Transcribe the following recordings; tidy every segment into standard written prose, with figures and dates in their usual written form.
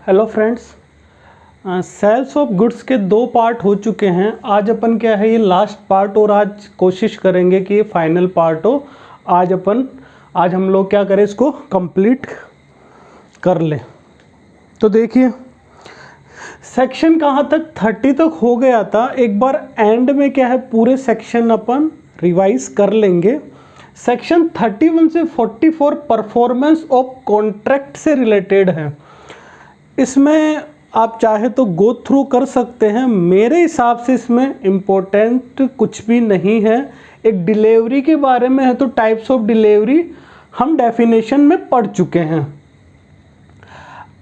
Hello friends, sales of goods के 2 part हो चुके हैं। आज अपन क्या है, ये लास्ट पार्ट और आज कोशिश करेंगे कि ये फाइनल पार्ट हो। आज हम लोग क्या करें, इसको कंप्लीट कर ले। तो देखिए सेक्शन कहाँ तक 30 तक हो गया था। एक बार एंड में क्या है, पूरे सेक्शन अपन रिवाइज कर लेंगे। सेक्शन 31 से 44 परफॉर्मेंस ऑफ कॉन्ट्रैक्ट से रिलेटेड है। इसमें आप चाहे तो गो थ्रू कर सकते हैं। मेरे हिसाब से इसमें इम्पोर्टेंट कुछ भी नहीं है। एक डिलीवरी के बारे में है, तो टाइप्स ऑफ डिलीवरी हम डेफिनेशन में पढ़ चुके हैं।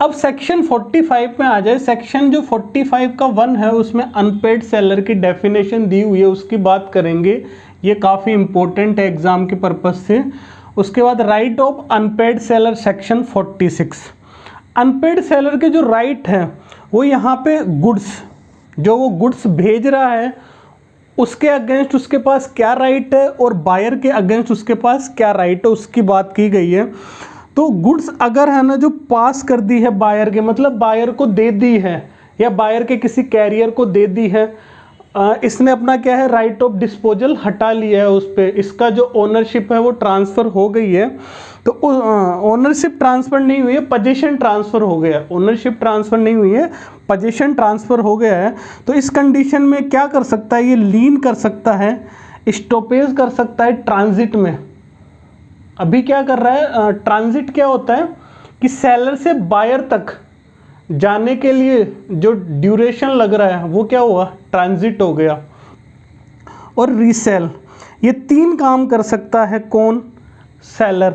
अब सेक्शन 45 में आ जाए। सेक्शन जो 45 का 1 है, उसमें अनपेड सेलर की डेफिनेशन दी हुई है, उसकी बात करेंगे। ये काफ़ी इम्पोर्टेंट है एग्ज़ाम के पर्पज़ से। उसके बाद right of unpaid seller, section 46। Unpaid seller के जो राइट हैं वो यहाँ पे गुड्स, जो वो गुड्स भेज रहा है उसके अगेंस्ट उसके पास क्या राइट है, और बायर के अगेंस्ट उसके पास क्या राइट है, उसकी बात की गई है। तो गुड्स अगर है ना, जो पास कर दी है बायर के, मतलब बायर को दे दी है या बायर के किसी कैरियर को दे दी है, इसने अपना क्या है, राइट ऑफ डिस्पोजल हटा लिया है उस पर, इसका जो ओनरशिप है वो ट्रांसफ़र हो गई है। तो ओनरशिप ट्रांसफ़र नहीं हुई है, पोजीशन ट्रांसफ़र हो गया। ओनरशिप ट्रांसफ़र नहीं हुई है, पोजीशन ट्रांसफ़र हो गया है। तो इस कंडीशन में क्या कर सकता है, ये लीन कर सकता है, स्टॉपेज कर सकता है ट्रांजिट में। अभी क्या कर रहा है, ट्रांजिट क्या होता है कि सेलर से बायर तक जाने के लिए जो ड्यूरेशन लग रहा है वो क्या हुआ, ट्रांजिट हो गया। और रीसेल, ये 3 काम कर सकता है कौन, सेलर,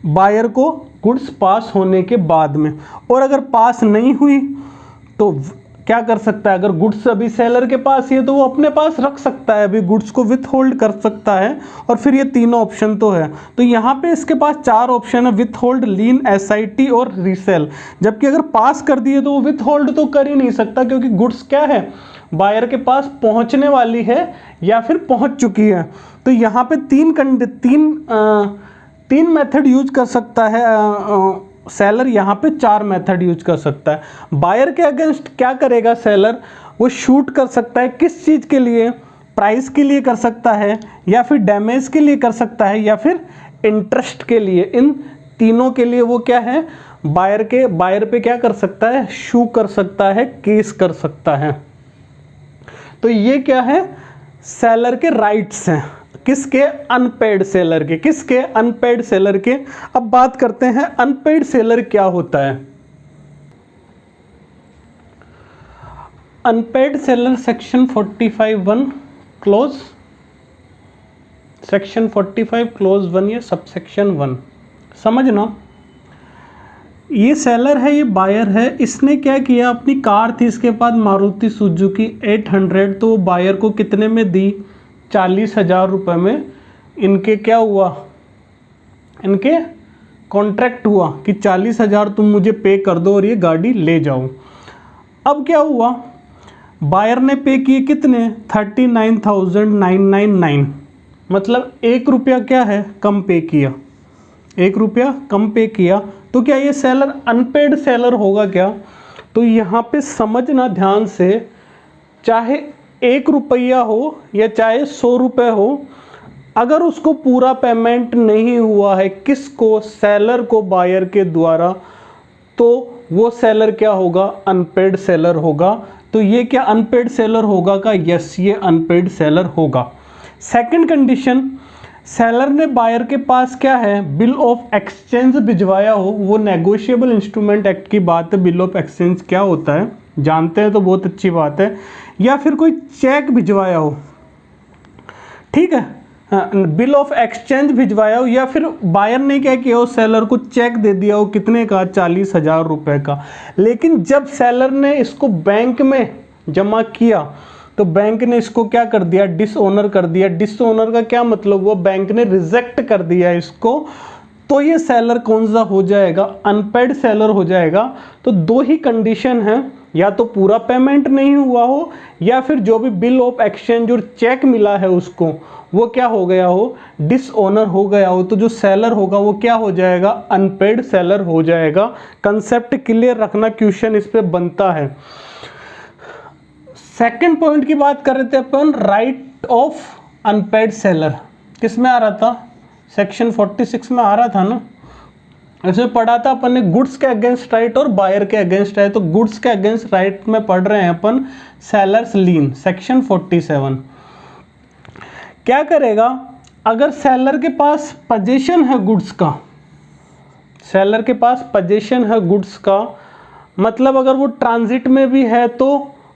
बायर को गुड्स पास होने के बाद में। और अगर पास नहीं हुई तो क्या कर सकता है, अगर गुड्स अभी सेलर के पास ही है तो वो अपने पास रख सकता है, अभी गुड्स को विथ होल्ड कर सकता है। और फिर ये तीनों ऑप्शन तो है। तो यहाँ पे इसके पास 4 ऑप्शन है, विथ होल्ड, लीन, एसआईटी और रीसेल। जबकि अगर पास कर दिए तो वो विथ होल्ड तो कर ही नहीं सकता, क्योंकि गुड्स क्या है, बायर के पास पहुँचने वाली है या फिर पहुँच चुकी है। तो यहाँ पे तीन मेथड यूज कर सकता है सेलर, यहाँ पे 4 मेथड यूज कर सकता है। बायर के अगेंस्ट क्या करेगा सेलर, वो शूट कर सकता है, किस चीज़ के लिए, प्राइस के लिए कर सकता है, या फिर डैमेज के लिए कर सकता है, या फिर इंटरेस्ट के लिए। इन तीनों के लिए वो क्या है, बायर पे क्या कर सकता है, शू कर सकता है, केस कर सकता है। तो ये क्या है, सेलर के राइट्स हैं। किसके, अनपेड सेलर के। किसके, अनपेड सेलर के। अब बात करते हैं अनपेड सेलर क्या होता है। Unpaid seller section 45(1) clause, section 45 clause 1, ये सबसेक्शन 1 समझना। ये सेलर है, ये बायर है। इसने क्या किया, अपनी कार थी इसके पास मारुति सुजुकी 800, तो वो बायर को कितने में दी, 40,000 रुपये में। इनके क्या हुआ, इनके कॉन्ट्रैक्ट हुआ कि 40,000 तुम मुझे पे कर दो और ये गाड़ी ले जाओ। अब क्या हुआ, बायर ने पे किए कितने, 39,999, मतलब 1 रुपया क्या है, कम पे किया, 1 रुपया कम पे किया। तो क्या ये सेलर अनपेड सेलर होगा क्या? तो यहाँ पे समझना ध्यान से, चाहे 1 रुपया हो या चाहे 100 रुपये हो, अगर उसको पूरा पेमेंट नहीं हुआ है, किसको, सेलर को बायर के द्वारा, तो वो सेलर क्या होगा, अनपेड सेलर होगा। तो ये क्या अनपेड सेलर होगा का, यस, ये अनपेड सेलर होगा। सेकंड कंडीशन, सेलर ने बायर के पास क्या है, बिल ऑफ एक्सचेंज भिजवाया हो। वो नेगोशिएबल इंस्ट्रूमेंट एक्ट की बात है, बिल ऑफ एक्सचेंज क्या होता है जानते हैं तो बहुत अच्छी बात है। या फिर कोई चेक भिजवाया हो, ठीक है, बिल ऑफ एक्सचेंज भिजवाया हो, या फिर बायर ने क्या किया हो, सेलर को चेक दे दिया हो, कितने का, 40,000 रुपये का। लेकिन जब सेलर ने इसको बैंक में जमा किया तो बैंक ने इसको क्या कर दिया, डिसऑनर कर दिया। डिसऑनर का क्या मतलब, वो बैंक ने रिजेक्ट कर दिया इसको। तो ये सेलर कौन सा हो जाएगा, अनपेड सेलर हो जाएगा। तो 2 ही कंडीशन है, या तो पूरा पेमेंट नहीं हुआ हो, या फिर जो भी बिल ऑफ एक्सचेंज और चेक मिला है उसको, वो क्या हो गया हो, डिसऑनर हो गया हो। तो जो सेलर होगा वो क्या हो जाएगा, अनपेड सेलर हो जाएगा। कंसेप्ट क्लियर रखना, क्वेश्चन इस पे बनता है। सेकंड पॉइंट की बात कर रहे थे अपन, राइट ऑफ अनपेड सेलर। किस में आ रहा था, सेक्शन 46 में आ रहा था ना। इसमें पढ़ा था अपन ने गुड्स के अगेंस्ट राइट और बायर के अगेंस्ट राइट। तो गुड्स के अगेंस्ट राइट में पढ़ रहे हैं अपन सेलर्स लीन, सेक्शन 47। क्या करेगा, अगर सेलर के पास पोजीशन है गुड्स का, सेलर के पास पोजीशन है गुड्स का, मतलब अगर वो ट्रांजिट में भी है तो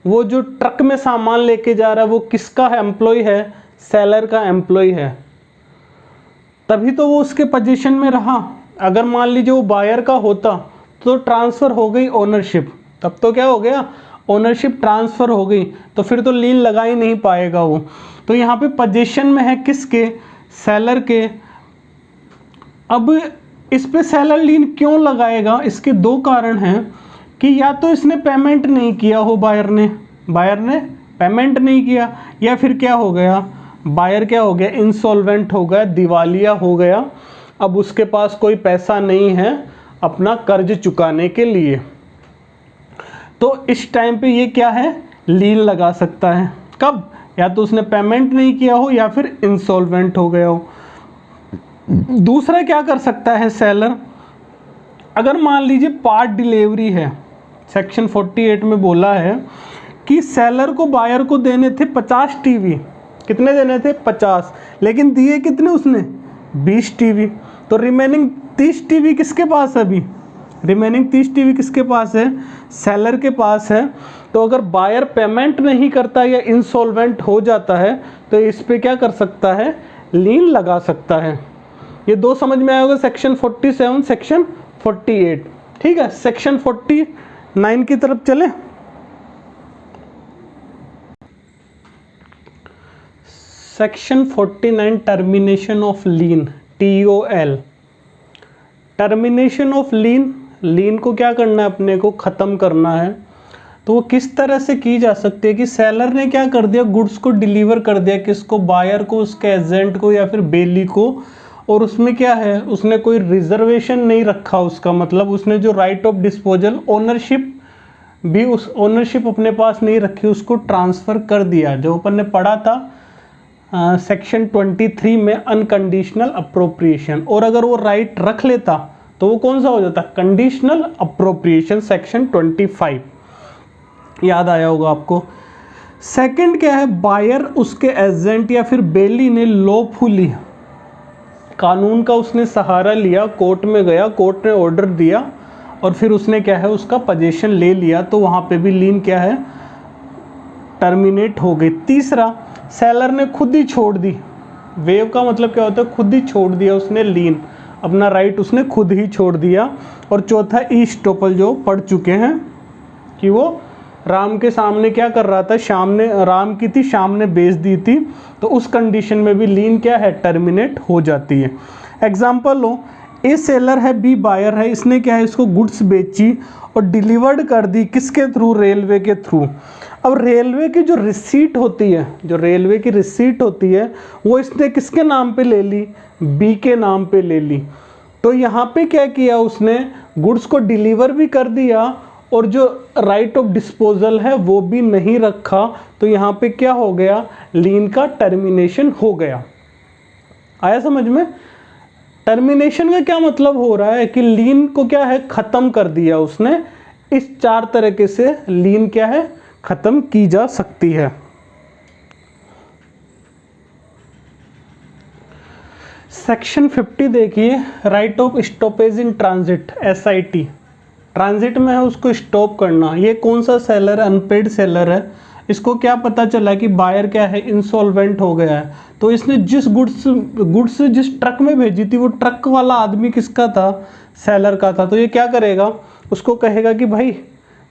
वो जो ट्रक में सामान लेके जा रहा है वो किसका है, एम्प्लॉय है, सेलर का एम्प्लॉय है, तभी तो वो उसके पोजीशन में रहा। अगर मान लीजिए वो बायर का होता तो ट्रांसफ़र हो गई ओनरशिप, तब तो क्या हो गया, ओनरशिप ट्रांसफ़र हो गई, तो फिर तो लीन लगा ही नहीं पाएगा वो। तो यहाँ पे पोजीशन में है किसके, सेलर के। अब इस पे सेलर लीन क्यों लगाएगा, इसके दो कारण हैं कि या तो इसने पेमेंट नहीं किया हो, बायर ने पेमेंट नहीं किया, या फिर क्या हो गया, बायर क्या हो गया, इंसॉल्वेंट हो गया, दिवालिया हो गया। अब उसके पास कोई पैसा नहीं है अपना कर्ज चुकाने के लिए, तो इस टाइम पे ये क्या है, लीन लगा सकता है। कब, या तो उसने पेमेंट नहीं किया हो या फिर इंसॉल्वेंट हो गया हो। दूसरा क्या कर सकता है सेलर, अगर मान लीजिए पार्ट डिलीवरी है, सेक्शन 48 में बोला है कि सेलर को बायर को देने थे 50 टीवी, कितने देने थे 50, लेकिन दिए कितने उसने 20 टीवी। तो रिमेनिंग 30 टीवी किसके पास है अभी, रिमेनिंग 30 टीवी किसके पास है, सेलर के पास है। तो अगर बायर पेमेंट नहीं करता या इंसॉल्वेंट हो जाता है तो इस पे क्या कर सकता है, लीन लगा सकता है। ये दो समझ में आया होगा, सेक्शन 47, सेक्शन 48। ठीक है, सेक्शन 49 की तरफ चले। Section 49 termination of lien, TOL। Termination of lien, lien को क्या करना है, अपने को ख़त्म करना है। तो वो किस तरह से की जा सकती है कि सेलर ने क्या कर दिया, गुड्स को डिलीवर कर दिया, किसको, बायर को, उसके एजेंट को या फिर बेली को, और उसमें क्या है, उसने कोई रिजर्वेशन नहीं रखा उसका, मतलब उसने जो राइट ऑफ डिस्पोजल, ओनरशिप भी, उस ओनरशिप अपने पास नहीं रखी, उसको ट्रांसफ़र कर दिया, जो अपन ने पढ़ा था सेक्शन 23 में अनकंडीशनल अप्रोप्रिएशन। और अगर वो राइट रख लेता तो वो कौन सा हो जाता, कंडीशनल अप्रोप्रिएशन, सेक्शन 25, याद आया होगा आपको। सेकंड क्या है, बायर उसके एजेंट या फिर बेली ने लॉफुली, कानून का उसने सहारा लिया, कोर्ट में गया, कोर्ट ने ऑर्डर दिया और फिर उसने क्या है, उसका पोजीशन ले लिया, तो वहाँ पे भी लीन क्या है, टर्मिनेट हो गई। तीसरा, सेलर ने खुद ही छोड़ दी, वेव का मतलब क्या होता है, खुद ही छोड़ दिया उसने लीन, अपना राइट उसने खुद ही छोड़ दिया। और चौथा, ईस्टोपल, जो पढ़ चुके हैं कि वो राम के सामने क्या कर रहा था, शाम ने, राम की थी, शाम ने बेच दी थी, तो उस कंडीशन में भी लीन क्या है, टर्मिनेट हो जाती है। एग्जाम्पल लो, ए सेलर है, बी बायर है, इसने क्या है, इसको गुड्स बेची और डिलीवर्ड कर दी, किसके थ्रू, रेलवे के थ्रू। अब रेलवे की जो रिसीट होती है, जो रेलवे की रिसीट होती है, वो इसने किसके नाम पे ले ली, बी के नाम पे ले ली। तो यहाँ पे क्या किया उसने, गुड्स को डिलीवर भी कर दिया और जो राइट ऑफ डिस्पोजल है वो भी नहीं रखा, तो यहाँ पे क्या हो गया, लीन का टर्मिनेशन हो गया। आया समझ में। टर्मिनेशन का क्या मतलब हो रहा है कि लीन को क्या है, ख़त्म कर दिया उसने। इस 4 तरीके से लीन क्या है, ख़त्म की जा सकती है। सेक्शन 50 देखिए, right of stoppage in transit, SIT। Transit में है, उसको स्टॉप करना। ये कौन सा सेलर है, अनपेड सेलर है। इसको क्या पता चला कि बायर क्या है, इंसॉल्वेंट हो गया है, तो इसने जिस गुड्स जिस ट्रक में भेजी थी वो ट्रक वाला आदमी किसका था, सेलर का था। तो ये क्या करेगा, उसको कहेगा कि भाई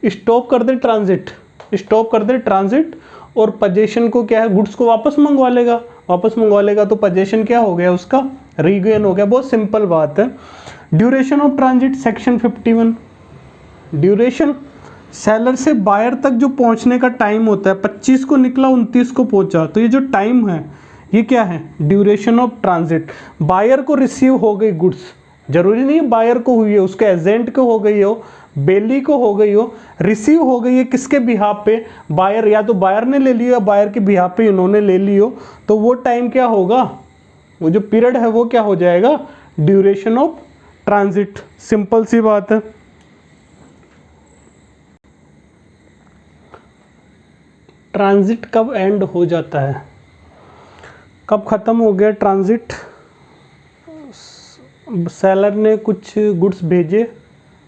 स्टॉप कर दे ट्रांजिट, स्टॉप कर दे ट्रांजिट, और पोजीशन को क्या है, गुड्स को वापस मंगवा लेगा, वापस मंगवा लेगा, तो पोजीशन क्या हो गया, उसका रीगेन हो गया। बहुत सिंपल बात है। Duration of transit, section 51। Duration seller से बायर तक जो पहुंचने का टाइम होता है, 25 को निकला 29 को पहुंचा, तो ये जो टाइम है ये क्या है, ड्यूरेशन ऑफ ट्रांजिट। बायर को रिसीव हो गई गुड्स, जरूरी नहीं है बायर को हुई है, उसके एजेंट को हो गई हो, बेली को हो गई हो, रिसीव हो गई है किसके बिहाफ पे, बायर, या तो बायर ने ले लियो या बायर के बिहाफ पे इन्होंने ले लियो, तो वो टाइम क्या होगा, वो जो पीरियड है वो क्या हो जाएगा, ड्यूरेशन ऑफ ट्रांजिट। सिंपल सी बात है। ट्रांजिट कब एंड हो जाता है, कब ख़त्म हो गया ट्रांजिट, सेलर ने कुछ गुड्स भेजे,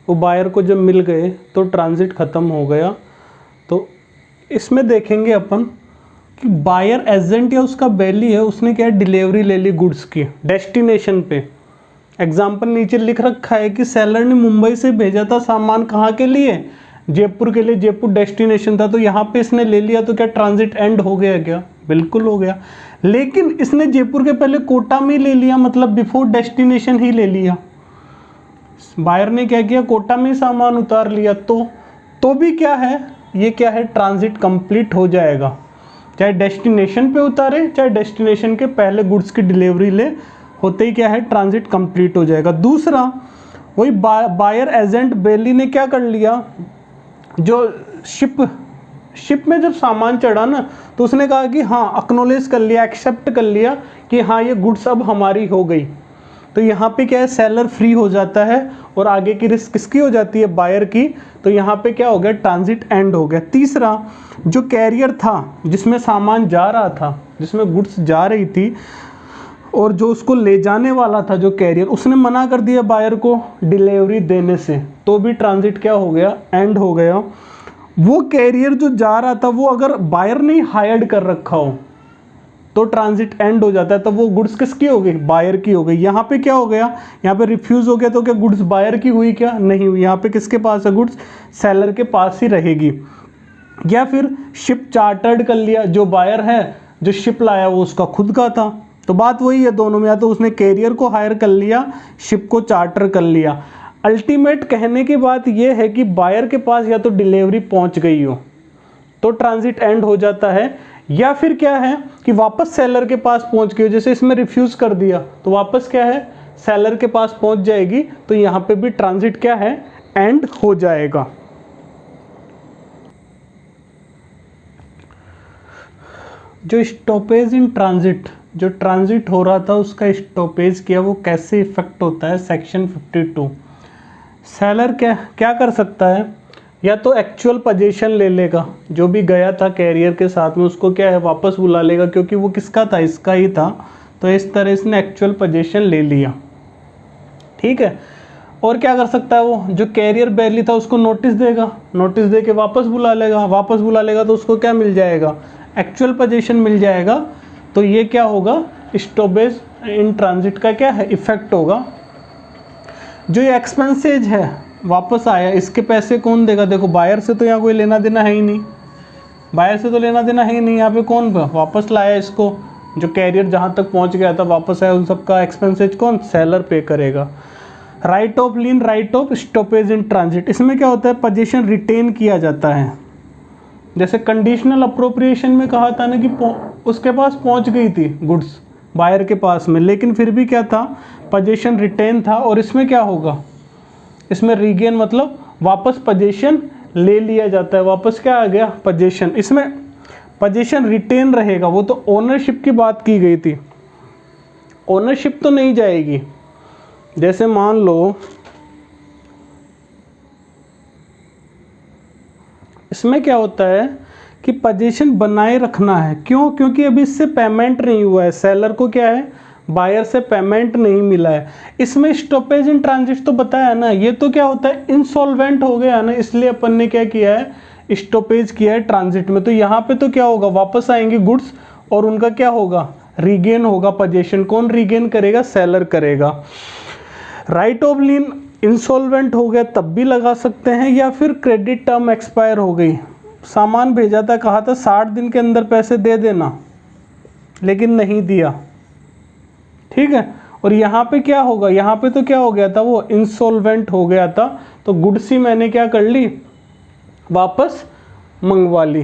वो बायर को जब मिल गए तो ट्रांजिट ख़त्म हो गया। तो इसमें देखेंगे अपन कि बायर एजेंट या उसका बेली है, उसने क्या डिलीवरी ले ली गुड्स की डेस्टिनेशन पे। एग्जाम्पल नीचे लिख रखा है कि सेलर ने मुंबई से भेजा था सामान, कहाँ के लिए, जयपुर के लिए, जयपुर डेस्टिनेशन था, तो यहाँ पे इसने ले लिया, तो क्या ट्रांजिट एंड हो गया क्या, बिल्कुल हो गया। लेकिन इसने जयपुर के पहले कोटा में ले लिया, मतलब बिफोर डेस्टिनेशन ही ले लिया, बायर ने क्या किया, कोटा में सामान उतार लिया, तो भी क्या है, ये क्या है, ट्रांजिट कंप्लीट हो जाएगा, चाहे डेस्टिनेशन पे उतारे चाहे डेस्टिनेशन के पहले गुड्स की डिलीवरी ले, होते ही क्या है, ट्रांजिट कंप्लीट हो जाएगा। दूसरा, वही बायर एजेंट बेली ने क्या कर लिया, जो शिप में जब सामान चढ़ा ना, तो उसने कहा कि हाँ एक्नॉलेज कर लिया, एक्सेप्ट कर लिया कि हाँ ये गुड्स अब हमारी हो गई, तो यहाँ पे क्या है, सेलर फ्री हो जाता है और आगे की रिस्क किसकी हो जाती है, बायर की, तो यहाँ पे क्या हो गया, ट्रांजिट एंड हो गया। तीसरा, जो कैरियर था जिसमें सामान जा रहा था, जिसमें गुड्स जा रही थी, और जो उसको ले जाने वाला था जो कैरियर, उसने मना कर दिया बायर को डिलीवरी देने से, तो भी ट्रांजिट क्या हो गया, एंड हो गया। वो कैरियर जो जा रहा था वो अगर बायर ने हायर्ड कर रखा हो तो ट्रांजिट एंड हो जाता है, तब वो गुड्स किसकी हो गई, बायर की हो गई। यहाँ पे क्या हो गया, यहाँ पे रिफ्यूज हो गया, तो क्या गुड्स बायर की हुई, क्या नहीं हुई, यहाँ पे किसके पास है गुड्स, सेलर के पास ही रहेगी। या फिर शिप चार्टर्ड कर लिया, जो बायर है जो शिप लाया वो उसका खुद का था, तो बात वही है दोनों में, या तो उसने कैरियर को हायर कर लिया, शिप को चार्टर कर लिया। अल्टीमेट कहने की बात यह है कि बायर के पास या तो डिलीवरी पहुंच गई हो तो ट्रांजिट एंड हो जाता है, या फिर क्या है कि वापस सेलर के पास पहुंच गई हो, जैसे इसमें रिफ्यूज कर दिया तो वापस क्या है, सेलर के पास पहुंच जाएगी, तो यहाँ पे भी ट्रांजिट क्या है, एंड हो जाएगा। जो स्टॉपेज इन ट्रांजिट, जो ट्रांजिट हो रहा था उसका स्टॉपेज किया, वो कैसे इफेक्ट होता है, सेक्शन 52। सेलर क्या कर सकता है, या तो एक्चुअल पोजीशन ले लेगा, जो भी गया था कैरियर के साथ में उसको क्या है वापस बुला लेगा, क्योंकि वो किसका था, इसका ही था, तो इस तरह इसने एक्चुअल पोजीशन ले लिया, ठीक है। और क्या कर सकता है, वो जो कैरियर बेली था उसको नोटिस देगा, नोटिस दे के वापस बुला लेगा, वापस बुला लेगा तो उसको क्या मिल जाएगा, एक्चुअल पोजीशन मिल जाएगा। तो ये क्या होगा, स्टॉपेज इन ट्रांजिट का क्या है, इफेक्ट होगा। जो ये एक्सपेंसेज है वापस आया, इसके पैसे कौन देगा, देखो बायर से तो यहाँ कोई लेना देना है ही नहीं, बायर से तो लेना देना है ही नहीं, यहाँ पे कौन वापस लाया इसको, जो कैरियर जहाँ तक पहुँच गया था वापस आया, उन सबका एक्सपेंसेज कौन, सेलर पे करेगा। Right of lean, right of stoppage in transit, इसमें क्या होता है, पोजीशन रिटेन किया जाता है। जैसे कंडीशनल अप्रोप्रिएशन में कहा था ना कि उसके पास पहुँच गई थी गुड्स बायर के पास में, लेकिन फिर भी क्या था, पोजीशन रिटेन था, और इसमें क्या होगा, इसमें रीगेन मतलब वापस पोजीशन ले लिया जाता है, वापस क्या आ गया, पोजीशन, इसमें पोजीशन रिटेन रहेगा। वो तो ओनरशिप की बात की गई थी, ओनरशिप तो नहीं जाएगी। जैसे मान लो इसमें क्या होता है कि पोजीशन बनाए रखना है, क्यों, क्योंकि अभी इससे पेमेंट नहीं हुआ है, सेलर को क्या है, बायर से पेमेंट नहीं मिला है। इसमें स्टॉपेज इन ट्रांजिट तो बताया ना, ये तो क्या होता है, इंसॉल्वेंट हो गया ना, इसलिए अपन ने क्या किया है, स्टॉपेज किया है ट्रांजिट में। तो यहाँ पे तो क्या होगा, वापस आएंगे गुड्स और उनका क्या होगा, रीगेन होगा पोजीशन। कौन रीगेन करेगा, सेलर करेगा। राइट ऑफ लीन, इंसॉल्वेंट हो गया तब भी लगा सकते हैं, या फिर क्रेडिट टर्म एक्सपायर हो गई, सामान भेजा था, कहा था 60 दिन के अंदर पैसे दे देना, लेकिन नहीं दिया, ठीक है। और यहाँ पे क्या होगा, यहाँ पे तो क्या हो गया था, वो इंसॉल्वेंट हो गया था, तो गुड्स ही मैंने क्या कर ली, वापस मंगवा ली।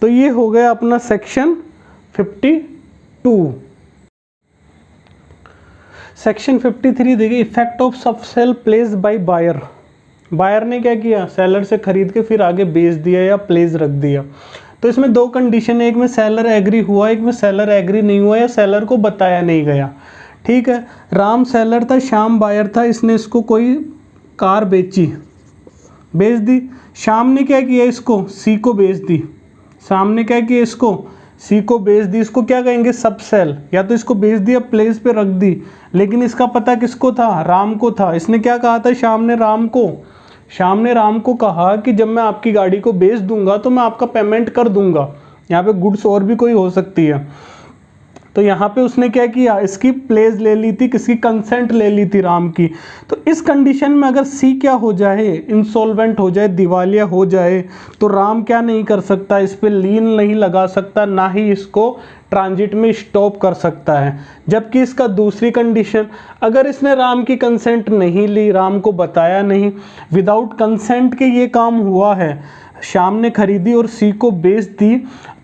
तो ये हो गया अपना सेक्शन 52। सेक्शन 53 देखिए, effect of subsale place by buyer. Buyer ने क्या किया, सेलर से खरीद के फिर आगे बेच दिया या प्लेस रख दिया। तो इसमें दो कंडीशन है, एक में सेलर एग्री हुआ, एक में सेलर एग्री नहीं हुआ या सेलर को बताया नहीं गया। ठीक है, राम सेलर था, श्याम बायर था, इसने इसको कोई कार बेच दी। श्याम ने क्या किया, इसको सी को बेच दी। श्याम ने क्या किया, इसको सी को बेच दी। इसको क्या कहेंगे, सब सेल। या तो इसको बेच दिया, प्लेस पे रख दी, लेकिन इसका पता किसको था, राम को था। इसने क्या कहा था, श्याम ने राम को कहा कि जब मैं आपकी गाड़ी को बेच दूंगा तो मैं आपका पेमेंट कर दूंगा। यहाँ पे गुड्स और भी कोई हो सकती है। तो यहाँ पे उसने क्या किया, इसकी प्लेस ले ली थी, किसकी, कंसेंट ले ली थी, राम की। तो इस कंडीशन में अगर सी क्या हो जाए, इंसॉल्वेंट हो जाए, दिवालिया हो जाए, तो राम क्या नहीं कर सकता, इस पे लीन नहीं लगा सकता, ना ही इसको ट्रांजिट में स्टॉप कर सकता है। जबकि इसका दूसरी कंडीशन, अगर इसने राम की कंसेंट नहीं ली, राम को बताया नहीं, विदाउट कंसेंट के ये काम हुआ है, श्याम ने खरीदी और सी को बेच दी,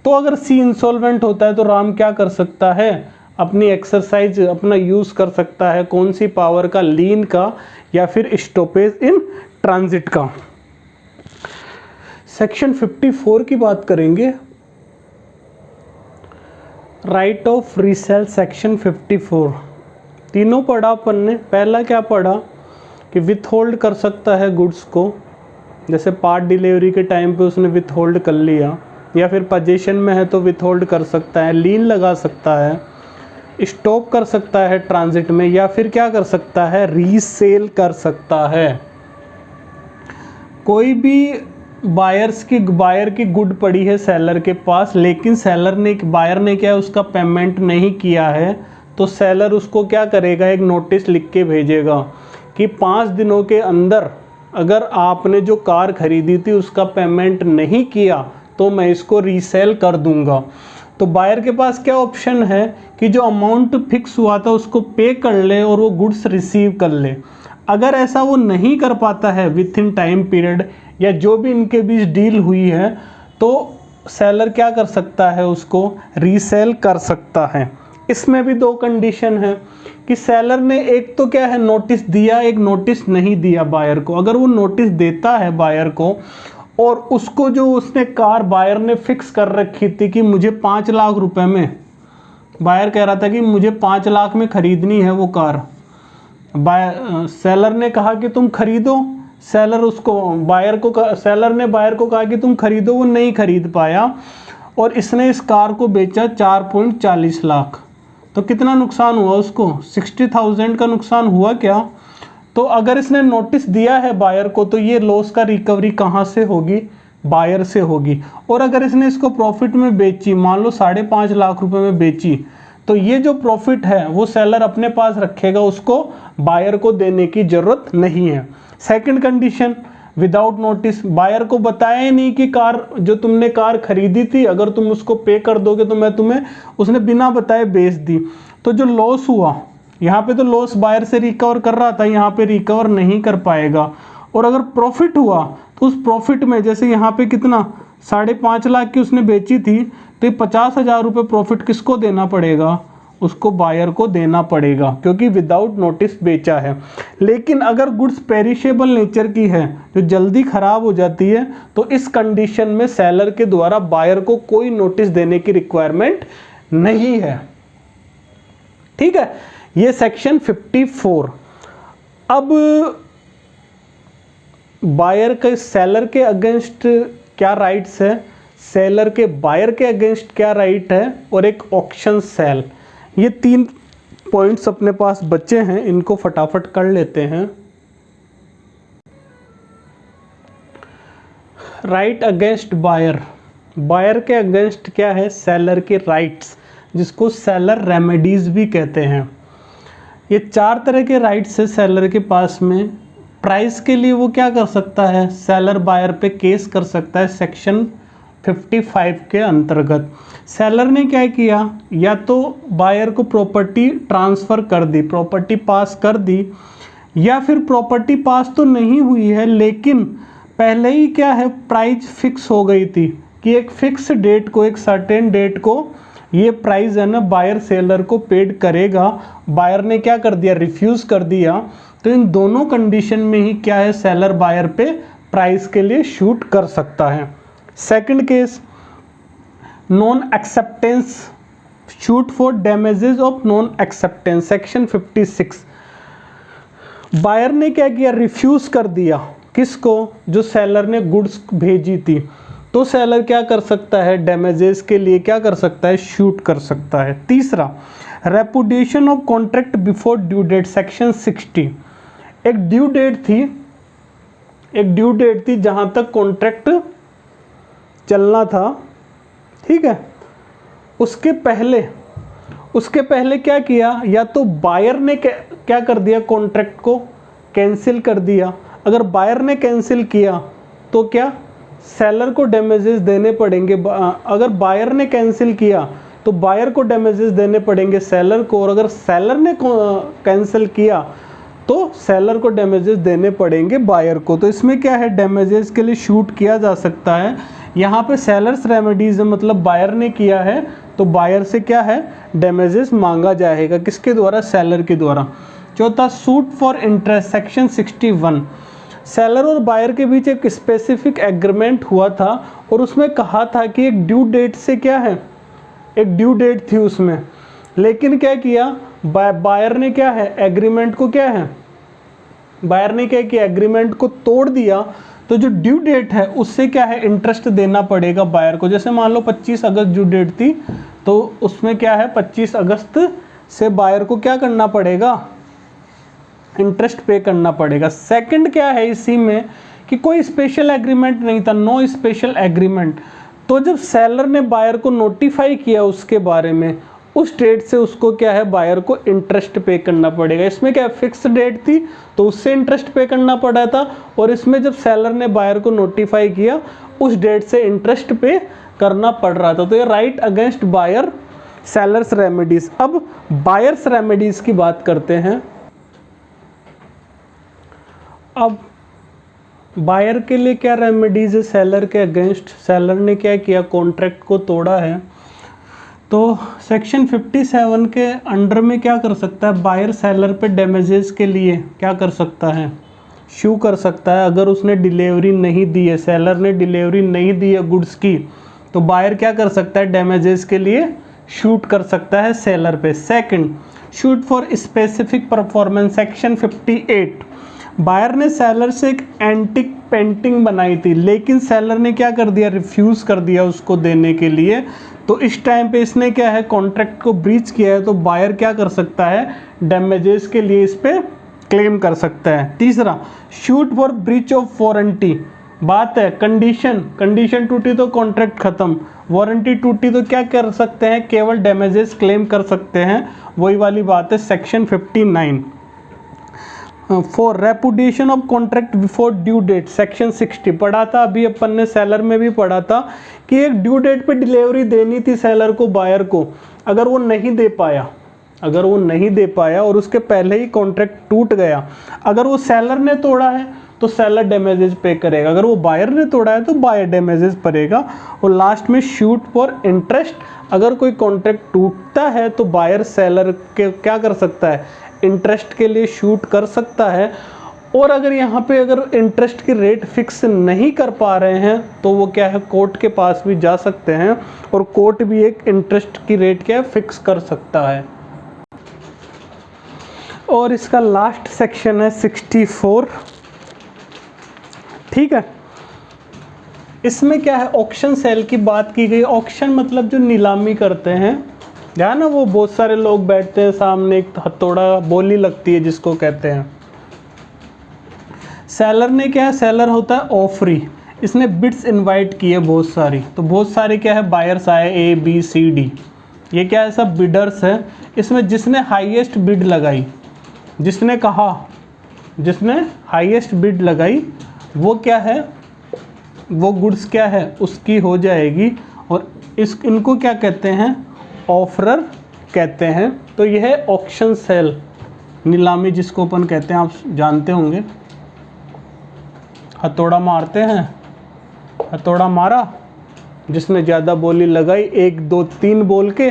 तो अगर सी इंसॉल्वेंट होता है तो राम क्या कर सकता है, अपनी एक्सरसाइज, अपना यूज़ कर सकता है। कौन सी पावर का, लीन का या फिर स्टॉपेज इन ट्रांजिट का। सेक्शन 54 की बात करेंगे, राइट ऑफ रीसेल। सेक्शन 54 तीनों पढ़ा अपन ने। पहला क्या पढ़ा कि विथहोल्ड कर सकता है गुड्स को, जैसे पार्ट डिलीवरी के टाइम पे उसने विथहोल्ड कर लिया, या फिर पोजीशन में है तो विथहोल्ड कर सकता है, लीन लगा सकता है, स्टॉप कर सकता है ट्रांजिट में, या फिर क्या कर सकता है, रीसेल कर सकता है। कोई भी बायर की गुड पड़ी है सेलर के पास, लेकिन बायर ने क्या, उसका पेमेंट नहीं किया है, तो सेलर उसको क्या करेगा, एक नोटिस लिख के भेजेगा कि 5 दिनों के अंदर अगर आपने जो कार खरीदी थी उसका पेमेंट नहीं किया तो मैं इसको रीसेल कर दूंगा। तो बायर के पास क्या ऑप्शन है कि जो अमाउंट फिक्स हुआ था उसको पे कर ले और वो गुड्स रिसीव कर ले। अगर ऐसा वो नहीं कर पाता है विथ इन टाइम पीरियड, या जो भी इनके बीच डील हुई है, तो सेलर क्या कर सकता है, उसको रीसेल कर सकता है। इसमें भी दो कंडीशन है कि सेलर ने एक तो क्या है, नोटिस दिया, एक नोटिस नहीं दिया बायर को। अगर वो नोटिस देता है बायर को, और उसको जो उसने कार बायर ने फिक्स कर रखी थी कि मुझे 5 लाख रुपए में, बायर कह रहा था कि मुझे 5 लाख में खरीदनी है वो कार, सेलर ने कहा कि तुम खरीदो, सेलर ने बायर को कहा कि तुम खरीदो, वो नहीं खरीद पाया और इसने इस कार को बेचा 4.40 लाख। तो कितना नुकसान हुआ उसको, 60,000 का नुकसान हुआ क्या। तो अगर इसने नोटिस दिया है बायर को, तो ये लॉस का रिकवरी कहाँ से होगी, बायर से होगी। और अगर इसने इसको प्रॉफिट में बेची, मान लो 5.5 लाख रुपए में बेची, तो ये जो प्रॉफिट है वो सेलर अपने पास रखेगा, उसको बायर को देने की जरूरत नहीं है। Second condition, without notice, buyer को बताया ही नहीं कि कार जो तुमने कार खरीदी थी अगर तुम उसको पे कर दोगे तो मैं तुम्हें, उसने बिना बताए बेच दी। तो जो लॉस हुआ, यहाँ पे तो लॉस बायर से रिकवर कर रहा था, यहाँ पे रिकवर नहीं कर पाएगा। और अगर प्रॉफिट हुआ तो उस प्रॉफिट में, जैसे यहाँ पे कितना 5.5 लाख की उसने बेची थी, तो ये 50,000 रुपये प्रॉफिट किसको देना पड़ेगा, उसको बायर को देना पड़ेगा, क्योंकि विदाउट नोटिस बेचा है। लेकिन अगर गुड्स पेरिशेबल नेचर की है, जो जल्दी खराब हो जाती है, तो इस कंडीशन में सेलर के द्वारा बायर को कोई नोटिस देने की रिक्वायरमेंट नहीं है। ठीक है, ये सेक्शन 54। अब बायर के सेलर के अगेंस्ट क्या राइट्स है, सेलर के बायर के अगेंस्ट क्या राइट है, और एक ऑक्शन सेल। ये 3 पॉइंट्स अपने पास बचे हैं, इनको फटाफट कर लेते हैं। राइट अगेंस्ट बायर, बायर के अगेंस्ट क्या है, सेलर के राइट्स, जिसको सेलर रेमेडीज भी कहते हैं। ये 4 तरह के राइट्स है सेलर के पास में। प्राइस के लिए वो क्या कर सकता है, सेलर बायर पे केस कर सकता है सेक्शन 55 के अंतर्गत। सेलर ने क्या किया, या तो बायर को प्रॉपर्टी ट्रांसफ़र कर दी, प्रॉपर्टी पास कर दी, या फिर प्रॉपर्टी पास तो नहीं हुई है लेकिन पहले ही क्या है प्राइस फिक्स हो गई थी कि एक फिक्स डेट को, एक सर्टेन डेट को ये प्राइस है ना बायर सेलर को पेड करेगा। बायर ने क्या कर दिया, रिफ्यूज़ कर दिया, तो इन दोनों कंडीशन में ही क्या है सेलर बायर पे प्राइस के लिए शूट कर सकता है। Second case, non acceptance, suit for damages of non acceptance, section 56। Buyer ने क्या किया, रिफ्यूज़ कर दिया किसको, जो सेलर ने गुड्स भेजी थी, तो सेलर क्या कर सकता है, डैमेजेस के लिए क्या कर सकता है, शूट कर सकता है। तीसरा, repudiation of contract before due date, section 60। एक ड्यू डेट थी जहां तक कॉन्ट्रैक्ट चलना था, ठीक है, उसके पहले क्या किया, या तो बायर ने क्या कर दिया, कॉन्ट्रैक्ट को कैंसिल कर दिया। अगर बायर ने कैंसिल किया तो क्या सेलर को डैमेजेस देने पड़ेंगे। अगर बायर ने कैंसिल किया तो बायर को डैमेजेस देने पड़ेंगे सेलर को, और अगर सेलर ने कैंसिल किया तो सेलर को डैमेजेस देने पड़ेंगे बायर को। तो इसमें क्या है, डैमेजेस के लिए शूट किया जा सकता है। यहाँ पे सेलर्स रेमेडीज मतलब बायर ने किया है तो बायर से क्या है, डैमेजेस मांगा जाएगा, किसके द्वारा, सेलर के द्वारा। चौथा, suit for interest, section 61। Seller और बायर के बीच एक स्पेसिफिक एग्रीमेंट हुआ था और उसमें कहा था कि एक ड्यू डेट से क्या है, एक ड्यू डेट थी उसमें, लेकिन क्या किया बायर ने, क्या है एग्रीमेंट को, क्या है बायर ने क्या किया, एग्रीमेंट को तोड़ दिया। तो जो ड्यू डेट है उससे क्या है, इंटरेस्ट देना पड़ेगा बायर को। जैसे मान लो 25 अगस्त ड्यू डेट थी, तो उसमें क्या है 25 अगस्त से बायर को क्या करना पड़ेगा, इंटरेस्ट पे करना पड़ेगा। सेकंड क्या है इसी में कि कोई स्पेशल एग्रीमेंट नहीं था, नो स्पेशल एग्रीमेंट। तो जब सेलर ने बायर को नोटिफाई किया उसके बारे में, उस डेट से उसको क्या है, बायर को इंटरेस्ट पे करना पड़ेगा। इसमें क्या फिक्स डेट थी तो उससे इंटरेस्ट पे करना पड़ा था, और इसमें जब सेलर ने बायर को नोटिफाई किया उस डेट से इंटरेस्ट पे करना पड़ रहा था। तो ये right against buyer sellers remedies. अब बायर्स रेमेडीज की बात करते हैं। अब बायर के लिए क्या रेमेडीज है सेलर के अगेंस्ट, सेलर ने क्या किया, कॉन्ट्रैक्ट को तोड़ा है, तो सेक्शन 57 के अंडर में क्या कर सकता है, बायर सेलर पे डैमेजेस के लिए क्या कर सकता है, शू कर सकता है। अगर उसने डिलीवरी नहीं दी है, सेलर ने डिलीवरी नहीं दी है गुड्स की, तो बायर क्या कर सकता है, डैमेजेस के लिए शूट कर सकता है सेलर पे। Second, suit for specific performance, section 58। Buyer ने सेलर से एक एंटिक पेंटिंग बनाई थी, लेकिन सेलर ने क्या कर दिया, रिफ्यूज़ कर दिया उसको देने के लिए। तो इस टाइम पे इसने क्या है, कॉन्ट्रैक्ट को ब्रीच किया है, तो बायर क्या कर सकता है, डैमेजेस के लिए इस पे क्लेम कर सकता है। तीसरा, shoot for breach of warranty. बात है कंडीशन टूटी तो कॉन्ट्रैक्ट खत्म, वारंटी टूटी तो क्या कर सकते हैं, केवल डैमेजेस क्लेम कर सकते हैं। वही वाली बात है section 59। For repudiation of contract before due date, section 60 पढ़ा था अभी अपन ने, सेलर में भी पढ़ा था कि एक ड्यू डेट पे डिलीवरी देनी थी सेलर को बायर को, अगर वो नहीं दे पाया और उसके पहले ही कॉन्ट्रैक्ट टूट गया, अगर वो सेलर ने तोड़ा है तो सेलर डैमेजेस पे करेगा, अगर वो बायर ने तोड़ा है तो बायर डैमेजेस भरेगा। और लास्ट में शूट फॉर इंटरेस्ट, अगर कोई कॉन्ट्रैक्ट टूटता है तो बायर सेलर के क्या कर सकता है, इंटरेस्ट के लिए शूट कर सकता है। और अगर यहाँ पे अगर इंटरेस्ट की रेट फिक्स नहीं कर पा रहे हैं तो वो क्या है, कोर्ट के पास भी जा सकते हैं, और कोर्ट भी एक इंटरेस्ट की रेट क्या है, फिक्स कर सकता है। और इसका लास्ट सेक्शन है 64, ठीक है। इसमें क्या है, ऑक्शन सेल की बात की गई। ऑक्शन मतलब जो नीलामी करते हैं, ध्यान ना, वो बहुत सारे लोग बैठते हैं सामने, एक हथौड़ा बोली लगती है जिसको कहते हैं। सेलर ने क्या है, सेलर होता है ऑफरी, इसने बिड्स इनवाइट किए बहुत सारी, तो बहुत सारे क्या है, बायर्स आए A B C D, ये क्या है, सब बिडर्स है। इसमें जिसने हाईएस्ट बिड लगाई, जिसने हाईएस्ट बिड लगाई वो क्या है, वो गुड्स क्या है, उसकी हो जाएगी। और इनको क्या कहते हैं, ऑफरर कहते हैं। तो यह है ऑक्शन सेल, नीलामी जिसको अपन कहते हैं, आप जानते होंगे। हथौड़ा मारते हैं, हथौड़ा मारा, जिसने ज़्यादा बोली लगाई 1 2 3 बोल के,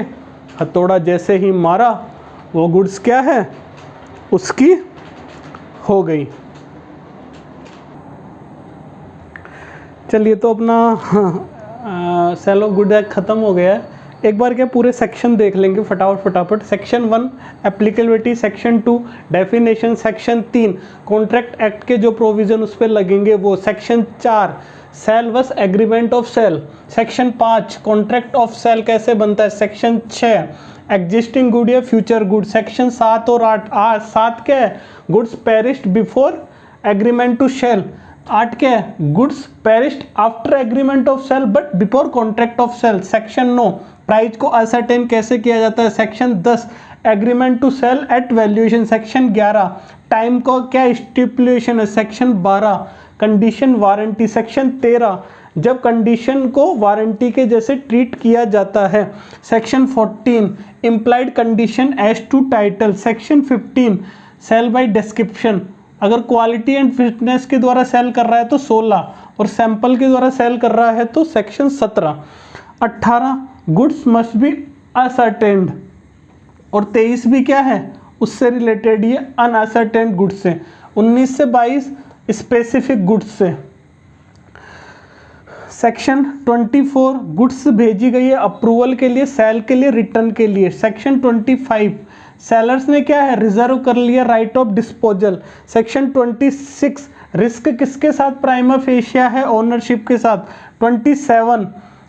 हथौड़ा जैसे ही मारा वो गुड्स क्या है, उसकी हो गई। चलिए तो अपना सेल ऑफ गुड एक्ट ख़त्म हो गया है। एक बार क्या पूरे सेक्शन देख लेंगे फटाफट। Section 1 applicability, section 2 definition, section 3 contract act के जो प्रोविज़न उस पर लगेंगे वो, section 4 sale vs agreement of sale, section 5 contract of sale कैसे बनता है, सेक्शन 6 एग्जिस्टिंग गुड या फ्यूचर गुड, सेक्शन 7 और 8 7 क्या है, goods perished before agreement to sale, 8 क्या है, goods perished after agreement of sale but before contract of sale, section 9 price को असरटेन कैसे किया जाता है, section 10 agreement to sale at valuation, section 11 time का क्या स्टिपुलेशन है, सेक्शन 12 कंडीशन वारंटी, सेक्शन 13 जब कंडीशन को वारंटी के जैसे ट्रीट किया जाता है, section 14 implied condition as to title, section 15 sale by description, अगर क्वालिटी एंड फिटनेस के द्वारा सेल कर रहा है तो 16 और सैंपल के द्वारा सेल कर रहा है तो section 17, 18 goods must be ascertained और 23 भी क्या है उससे रिलेटेड, ये अनअसर्टेन्ड गुड्स से, 19 से 22 स्पेसिफिक गुड्स से। सेक्शन 24 गुड्स भेजी गई है अप्रूवल के लिए, सेल के लिए, रिटर्न के लिए, सेक्शन 25 सेलर्स ने क्या है रिजर्व कर लिया right of disposal, section 26 risk किसके साथ प्राइमा फेशिया है, ओनरशिप के साथ, 27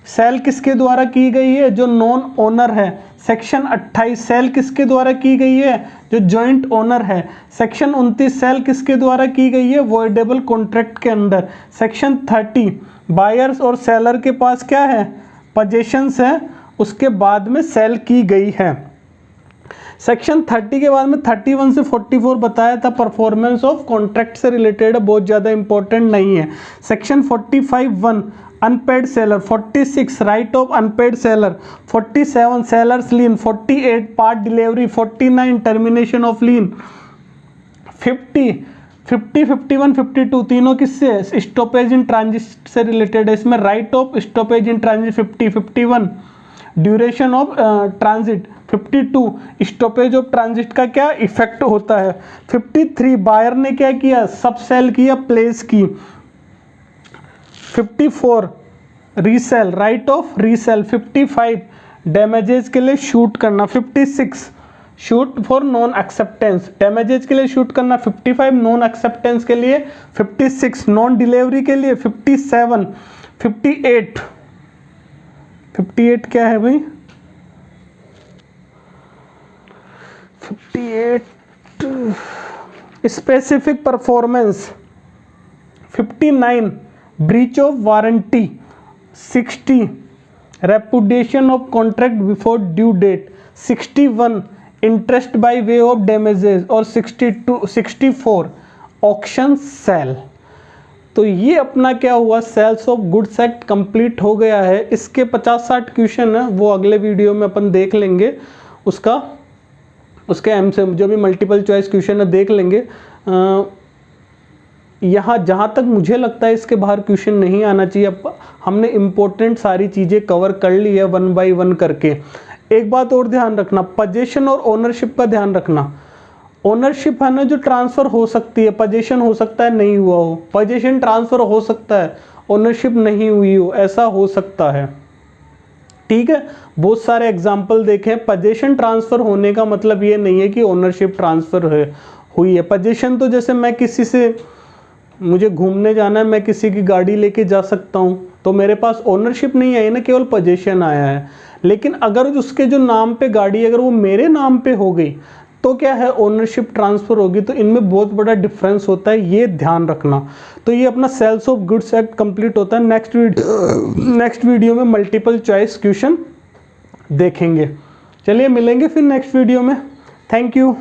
सेल किसके द्वारा की गई है, जो नॉन ओनर है, सेक्शन 28 सेल किसके द्वारा की गई है, जो जॉइंट ओनर है, सेक्शन 29 सेल किसके द्वारा की गई है, वॉइडेबल कॉन्ट्रैक्ट के अंडर, सेक्शन 30 बायर्स और सेलर के पास क्या है पोजेशंस है, उसके बाद में सेल की गई है। सेक्शन 30 के बाद में 31 से 44 बताया था परफॉर्मेंस ऑफ कॉन्ट्रैक्ट से रिलेटेड, बहुत ज़्यादा इंपॉर्टेंट नहीं है। Section 45(1) unpaid seller, 46 right of unpaid seller, 47 sellers lien, 48 part delivery, 49 termination of lien, 50 51 52 तीनों किससे स्टॉपेज इन ट्रांजिट से रिलेटेड है, इसमें right of stoppage in transit 50, 51 duration of transit, 52 stoppage of transit का क्या इफेक्ट होता है, 53 बायर ने क्या किया सब सेल किया प्लेस की, 54 resale right of resale, 55 damages के लिए शूट करना, 56 shoot for non acceptance, damages के लिए शूट करना, 55 नॉन एक्सेप्टेंस के लिए, 56 नॉन डिलीवरी के लिए, 57 58 क्या है भाई 58 specific performance, 59 breach of warranty, 60 repudiation of contract before due date, 61 interest by way of damages और 64 ऑक्शन सेल। तो ये अपना क्या हुआ sales of goods act complete हो गया है। इसके 50-60 क्वेश्चन है वो अगले वीडियो में अपन देख लेंगे, उसके एम से जो भी मल्टीपल चॉइस क्वेश्चन है देख लेंगे। यहाँ जहाँ तक मुझे लगता है इसके बाहर क्वेश्चन नहीं आना चाहिए। अब हमने इम्पोर्टेंट सारी चीज़ें कवर कर ली है 1 by 1 करके। एक बात और ध्यान रखना, पोजीशन और ओनरशिप का ध्यान रखना। ओनरशिप है ना जो ट्रांसफ़र हो सकती है, पोजीशन हो सकता है नहीं हुआ हो, पोजीशन ट्रांसफ़र हो सकता है, ओनरशिप नहीं हुई हो, ऐसा हो सकता है। ठीक है, बहुत सारे एग्जाम्पल देखें। पोजीशन ट्रांसफ़र होने का मतलब ये नहीं है कि ओनरशिप ट्रांसफ़र हुई है। पोजीशन तो जैसे मैं किसी से, मुझे घूमने जाना है, मैं किसी की गाड़ी लेके जा सकता हूँ, तो मेरे पास ओनरशिप नहीं आई ना, केवल पोजीशन आया है। लेकिन अगर उसके जो नाम पे गाड़ी अगर वो मेरे नाम पे हो गई तो क्या है ओनरशिप ट्रांसफ़र होगी। तो इनमें बहुत बड़ा डिफरेंस होता है, ये ध्यान रखना। तो ये अपना sales of goods act complete होता है। नेक्स्ट वीडियो में मल्टीपल चॉइस क्वेश्चन देखेंगे। चलिए मिलेंगे फिर नेक्स्ट वीडियो में। Thank you.